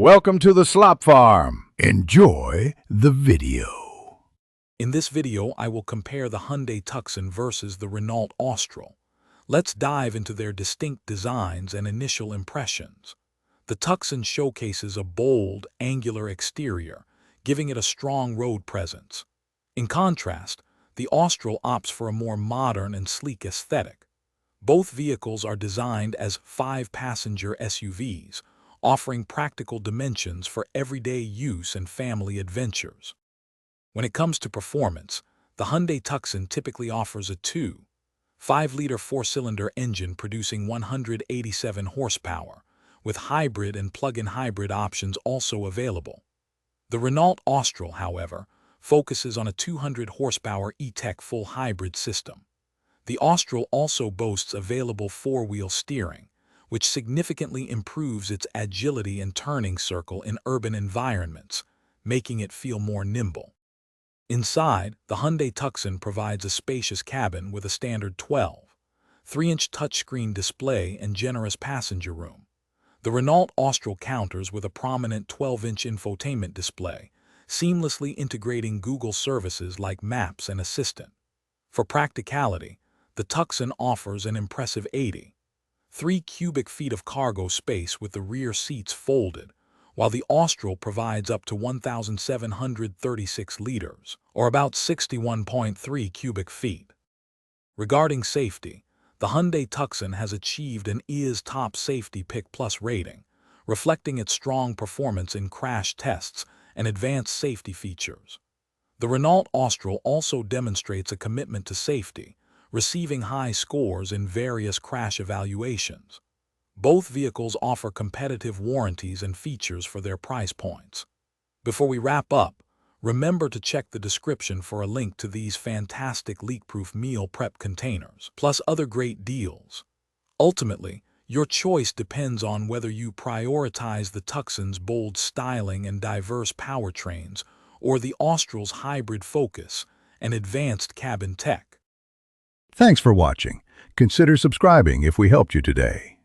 Welcome to the Slop Farm. Enjoy the video. In this video, I will compare the Hyundai Tucson versus the Renault Austral. Let's dive into their distinct designs and initial impressions. The Tucson showcases a bold, angular exterior, giving it a strong road presence. In contrast, the Austral opts for a more modern and sleek aesthetic. Both vehicles are designed as 5-passenger SUVs, offering practical dimensions for everyday use and family adventures. When it comes to performance, the Hyundai Tucson typically offers a 2.5-liter four-cylinder engine producing 187 horsepower, with hybrid and plug-in hybrid options also available. The Renault Austral, however, focuses on a 200-horsepower E-Tech full hybrid system. The Austral also boasts available four-wheel steering, which significantly improves its agility and turning circle in urban environments, making it feel more nimble. Inside, the Hyundai Tucson provides a spacious cabin with a standard 12.3-inch touchscreen display and generous passenger room. The Renault Austral counters with a prominent 12-inch infotainment display, seamlessly integrating Google services like Maps and Assistant. For practicality, the Tucson offers an impressive 83 cubic feet of cargo space with the rear seats folded, while the Austral provides up to 1,736 liters, or about 61.3 cubic feet. Regarding safety, the Hyundai Tucson has achieved an EA's Top Safety Pick Plus rating, reflecting its strong performance in crash tests and advanced safety features. The Renault Austral also demonstrates a commitment to safety, receiving high scores in various crash evaluations. Both vehicles offer competitive warranties and features for their price points. Before we wrap up, remember to check the description for a link to these fantastic leak-proof meal prep containers, plus other great deals. Ultimately, your choice depends on whether you prioritize the Tucson's bold styling and diverse powertrains or the Austral's hybrid focus and advanced cabin tech. Thanks for watching. Consider subscribing if we helped you today.